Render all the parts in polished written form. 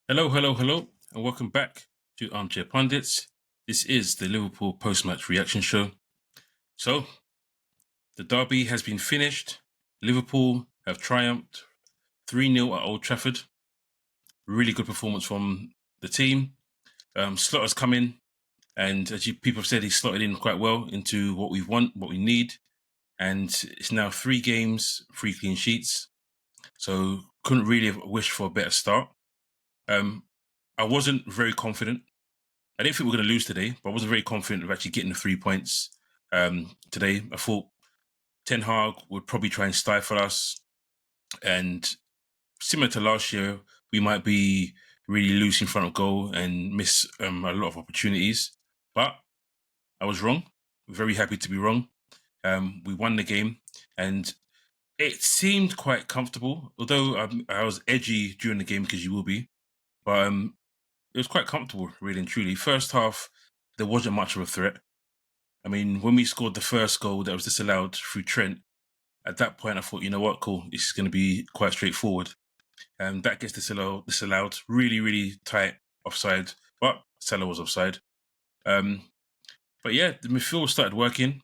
Hello, hello, hello, and welcome back to Armchair Pundits. This is the Liverpool post-match reaction show. So, the derby has been finished. Liverpool have triumphed 3-0 at Old Trafford. Really good performance from the team. Slotter's come in, and as people have said, he's slotted in quite well into what we want, what we need. And it's now 3 games, 3 clean sheets. So, couldn't really have wished for a better start. I wasn't very confident. I didn't think we were going to lose today, but I wasn't very confident of actually getting the 3 points today. I thought Ten Hag would probably try and stifle us. And similar to last year, we might be really loose in front of goal and miss a lot of opportunities. But I was wrong. Very happy to be wrong. We won the game and it seemed quite comfortable, although I was edgy during the game because you will be. But it was quite comfortable, really and truly. First half, there wasn't much of a threat. I mean, when we scored the first goal that was disallowed through Trent, at that point I thought, you know what, cool, this is going to be quite straightforward. That gets disallowed, really, really tight offside, but Salah was offside. But yeah, the midfield started working.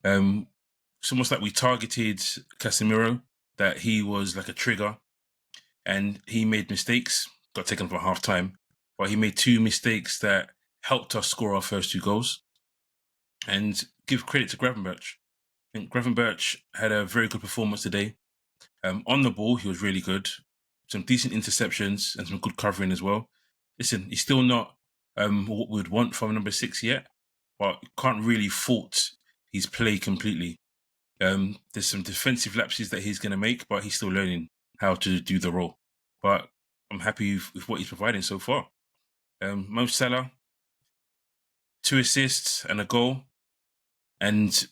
It's almost like we targeted Casemiro, that he was like a trigger, and he made mistakes, got taken for half time, but he made 2 mistakes that helped us score our first 2 goals. And give credit to Gravenberch. I think Gravenberch had a very good performance today. On the ball, he was really good. Some decent interceptions and some good covering as well. Listen, he's still not what we'd want from number 6 yet, but can't really fault his play completely. There's some defensive lapses that he's going to make, but he's still learning how to do the role. But I'm happy with what he's providing so far. Mo Salah, 2 assists and a goal. And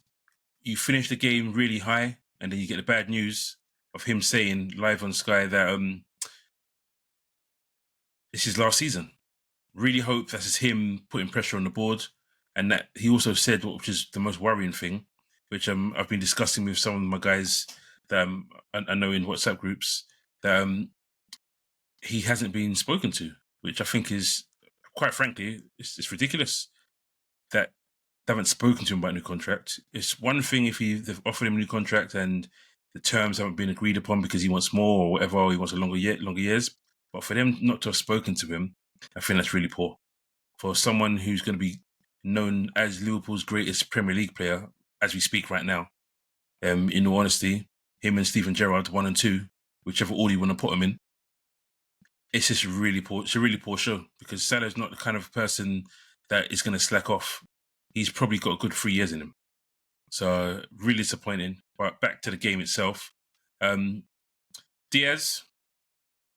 you finish the game really high, and then you get the bad news of him saying live on Sky that it's his last season. Really hope that's just him putting pressure on the board, and that he also said, which is the most worrying thing, which I've been discussing with some of my guys that I know in WhatsApp groups, that he hasn't been spoken to, which I think is, quite frankly, it's ridiculous that they haven't spoken to him about a new contract. It's one thing if they've offered him a new contract and the terms haven't been agreed upon because he wants more or whatever, or he wants longer years. But for them not to have spoken to him, I think that's really poor. For someone who's going to be known as Liverpool's greatest Premier League player as we speak right now, in all honesty, him and Steven Gerrard, 1 and 2, whichever order you want to put him in, it's just really poor. It's a really poor show because Salah's not the kind of person that is going to slack off. He's probably got a good 3 years in him. So really disappointing. But back to the game itself. Diaz,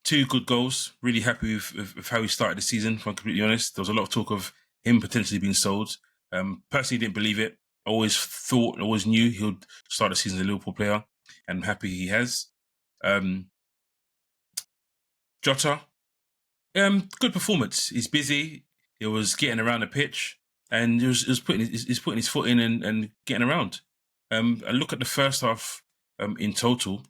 2 good goals. Really happy with how he started the season, if I'm completely honest. There was a lot of talk of him potentially being sold. Personally didn't believe it. Always thought, always knew he would start the season as a Liverpool player, and I'm happy he has. Jota, good performance. He's busy. He was getting around the pitch, and he was putting his foot in and getting around. I look at the first half in total,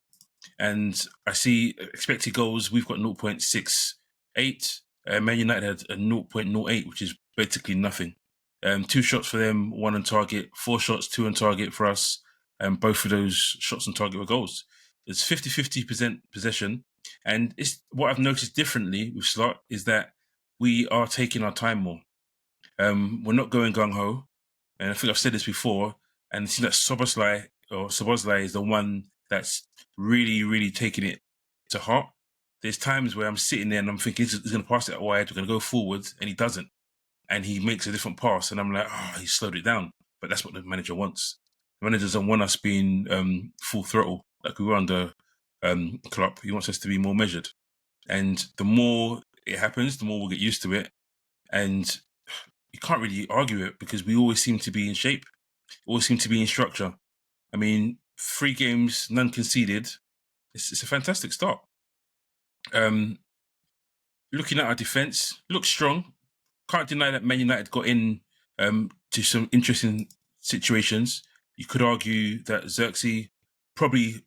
and I see expected goals. We've got 0.68. Man United had a 0.08, which is basically nothing. 2 shots for them, 1 on target. 4 shots, 2 on target for us. Both of those shots on target were goals. It's 50-50% possession. And it's what I've noticed differently with Slot is that we are taking our time more. We're not going gung-ho. And I think I've said this before. And it seems that Szoboszlai is the one that's really, really taking it to heart. There's times where I'm sitting there and I'm thinking he's going to pass it wide, we're going to go forwards, and he doesn't. And he makes a different pass, and I'm like, he slowed it down. But that's what the manager wants. The manager doesn't want us being full throttle like we were under Klopp. He wants us to be more measured. And the more it happens, the more we'll get used to it. And you can't really argue it because we always seem to be in shape, always seem to be in structure. I mean, 3 games, none conceded. It's a fantastic start. Looking at our defence, looks strong. Can't deny that Man United got in to some interesting situations. You could argue that Xerxes probably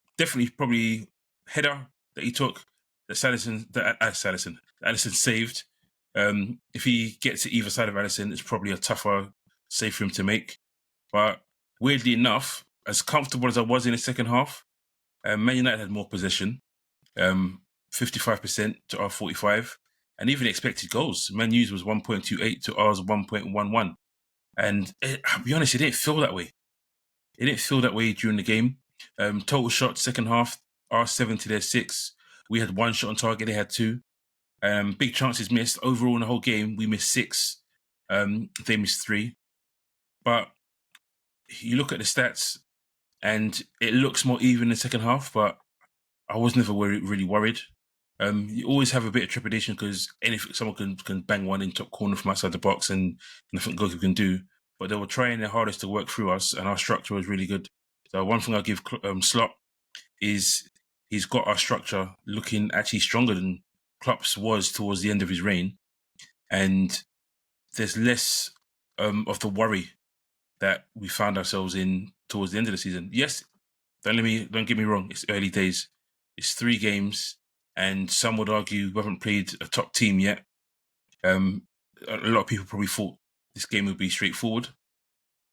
header that he took Alisson saved. If he gets to either side of Alisson, it's probably a tougher save for him to make. But weirdly enough, as comfortable as I was in the second half, Man United had more possession, 55% to our 45, and even expected goals. Man U's was 1.28 to ours 1.11. And I'll be honest, it didn't feel that way. It didn't feel that way during the game. Total shots, second half, our 7 to their 6. We had 1 shot on target, they had 2. Big chances missed. Overall, in the whole game, we missed 6. They missed 3. But you look at the stats, and it looks more even in the second half, but I was never really worried. You always have a bit of trepidation because someone can bang one in top corner from outside the box and nothing goalkeeper can do. But they were trying their hardest to work through us, and our structure was really good. So one thing I'll give Slot is he's got our structure looking actually stronger than Klopp's was towards the end of his reign, and there's less of the worry that we found ourselves in towards the end of the season. Yes, don't get me wrong, it's early days. It's 3 games, and some would argue we haven't played a top team yet. A lot of people probably thought this game would be straightforward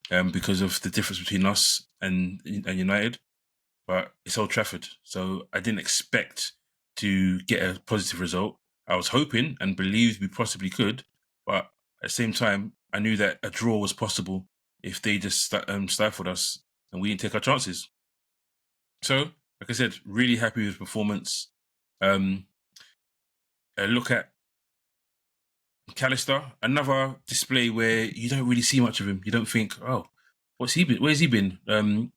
because of the difference between us and United. But it's Old Trafford, so I didn't expect to get a positive result. I was hoping and believed we possibly could, but at the same time, I knew that a draw was possible if they just stifled us and we didn't take our chances. So, like I said, really happy with performance. Look at McAllister, another display where you don't really see much of him. You don't think, oh, what's he been? Where's he been?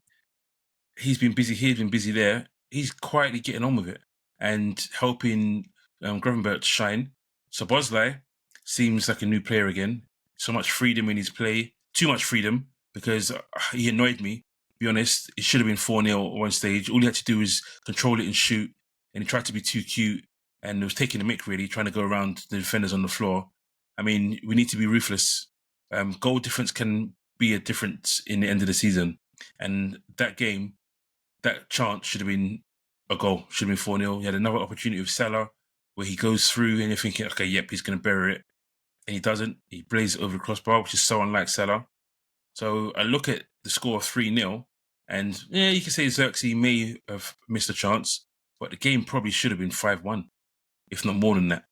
He's been busy here, been busy there. He's quietly getting on with it and helping Gravenberch shine. Szoboszlai seems like a new player again. So much freedom in his play. Too much freedom because he annoyed me. To be honest, it should have been 4-0 at one stage. All he had to do was control it and shoot. And he tried to be too cute and was taking a mick, really, trying to go around the defenders on the floor. I mean, we need to be ruthless. Goal difference can be a difference in the end of the season. And that game, that chance should have been a goal. Should have been 4-0. He had another opportunity with Salah where he goes through and you're thinking, okay, yep, he's going to bury it. And he doesn't. He blazes over the crossbar, which is so unlike Salah. So I look at the score of 3-0 and yeah, you can say Xerxes may have missed a chance, but the game probably should have been 5-1, if not more than that.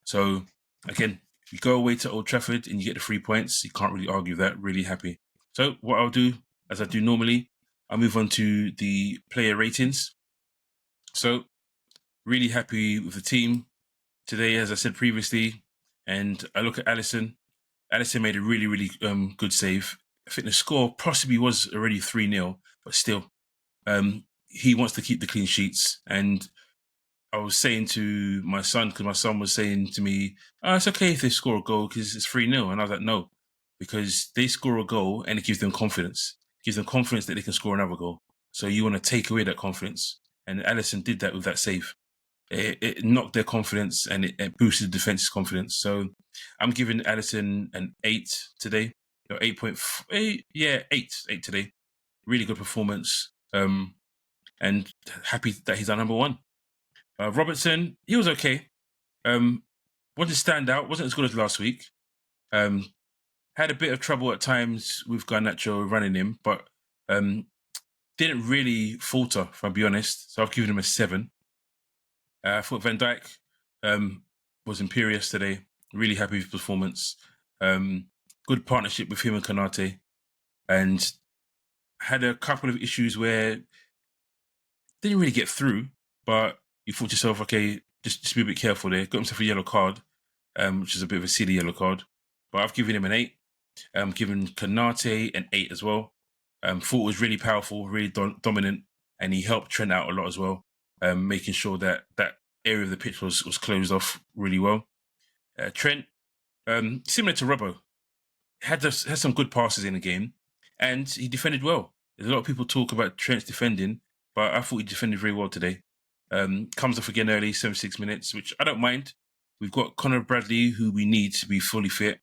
So again, you go away to Old Trafford and you get the 3 points. You can't really argue that. Really happy. So what I'll do, as I do normally, I'll move on to the player ratings. So really happy with the team today, as I said previously. And I look at Alisson. Alisson made a really, really good save. I think the score possibly was already 3-0, but still, he wants to keep the clean sheets. And I was saying to my son, because my son was saying to me, it's okay if they score a goal because it's 3-0. And I was like, no, because they score a goal and it gives them confidence. It gives them confidence that they can score another goal. So you want to take away that confidence. And Alisson did that with that save. It knocked their confidence and it boosted the defense's confidence. So I'm giving Alisson an 8 today. 8.8, yeah, 8 today. Really good performance. And happy that he's our number 1. Robertson, he was okay. Wasn't stand out, wasn't as good as last week. Had a bit of trouble at times with Garnacho running him, but didn't really falter, if I'll be honest. So I've given him a 7. I thought Van Dijk was imperious today. Really happy with his performance. Good partnership with him and Konate. And had a couple of issues where didn't really get through, but you thought to yourself, okay, just be a bit careful there. Got himself a yellow card, which is a bit of a silly yellow card. But I've given him an 8. Given Konate an 8 as well. Thought it was really powerful, really dominant, and he helped Trent out a lot as well, making sure that that area of the pitch was closed off really well. Trent, similar to Robbo, had some good passes in the game, and he defended well. There's a lot of people talk about Trent's defending, but I thought he defended very well today. Comes off again early, 76 minutes, which I don't mind. We've got Conor Bradley, who we need to be fully fit.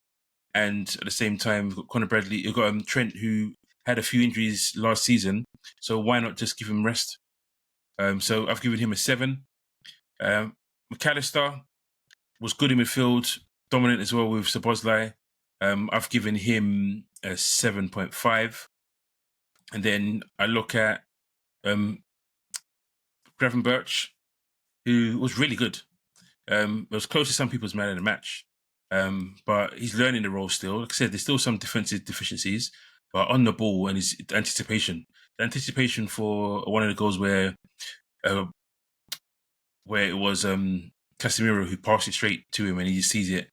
And at the same time, we've got Conor Bradley, we've got Trent, who had a few injuries last season. So why not just give him rest? So I've given him a 7. McAllister was good in midfield, dominant as well with Szoboszlai. I've given him a 7.5. And then I look at Gravenberch, who was really good. It was close to some people's man of the match. But he's learning the role still. Like I said, there's still some defensive deficiencies, but on the ball and his anticipation. The anticipation for one of the goals where it was Casemiro who passed it straight to him and he just sees it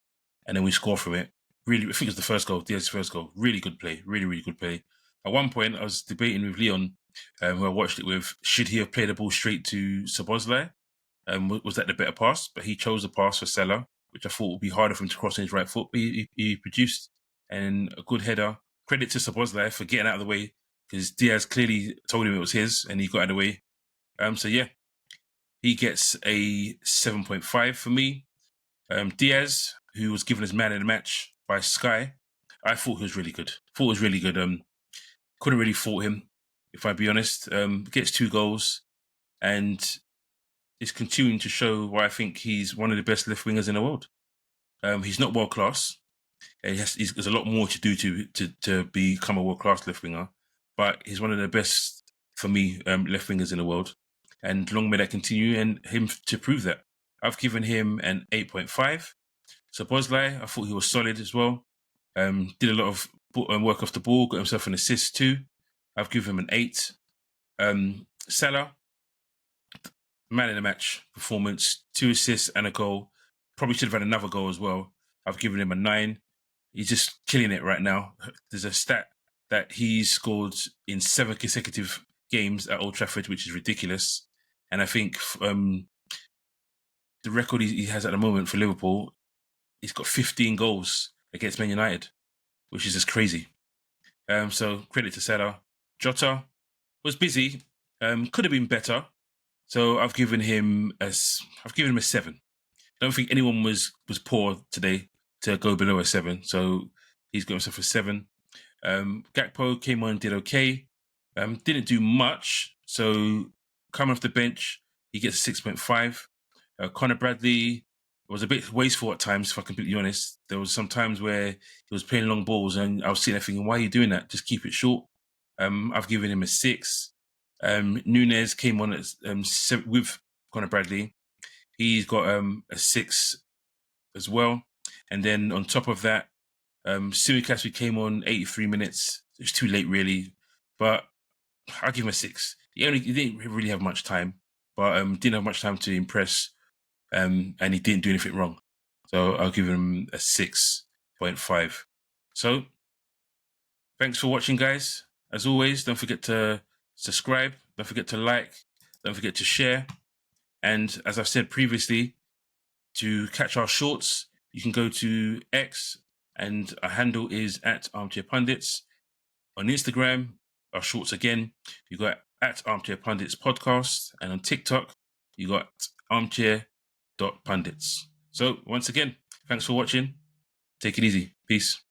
and then we score from it. Really, I think it was the first goal, Diaz's first goal. Really good play. Really, really good play. At one point, I was debating with Leon, who I watched it with, should he have played the ball straight to Szoboszlai? Was that the better pass? But he chose the pass for Salah, which I thought would be harder for him to cross on his right foot. But he produced and a good header. Credit to Szoboszlai for getting out of the way because Diaz clearly told him it was his and he got out of the way. So yeah, he gets a 7.5 for me. Diaz, who was given his man in the match by Sky, I thought he was really good. Couldn't really fault him, if I be honest. Gets 2 goals and is continuing to show why I think he's one of the best left wingers in the world. He's not world class. There's a lot more to do to become a world class left winger, but he's one of the best for me left wingers in the world. And long may that continue, and him to prove that. I've given him an 8.5. Szoboszlai, I thought he was solid as well. Did a lot of work off the ball, got himself an assist too. I've given him an 8. Salah, man in the match performance, 2 assists and a goal. Probably should have had another goal as well. I've given him a 9. He's just killing it right now. There's a stat that he's scored in 7 consecutive games at Old Trafford, which is ridiculous. And I think the record he has at the moment for Liverpool, he's got 15 goals against Man United, which is just crazy. So credit to Salah. Jota was busy, could have been better. So I've given him a 7. I don't think anyone was poor today to go below a 7. So he's got himself a 7. Gakpo came on, did okay. Didn't do much. So coming off the bench, he gets a 6.5. Conor Bradley was a bit wasteful at times, if I'm completely honest. There was some times where he was playing long balls and I was sitting there thinking, why are you doing that? Just keep it short. I've given him a 6. Nunez came on with Conor Bradley. He's got a 6 as well. And then on top of that, Simicast came on 83 minutes. It was too late, really. But I'll give him a 6. He didn't really have much time, but didn't have much time to impress. And he didn't do anything wrong. So I'll give him a 6.5. So thanks for watching, guys. As always, don't forget to subscribe. Don't forget to like. Don't forget to share. And as I've said previously, to catch our shorts, you can go to X and our handle is at Armchair Pundits. On Instagram, our shorts again, you got at Armchair Pundits Podcast. And on TikTok, you got armchair.pundits. So once again, thanks for watching. Take it easy. Peace.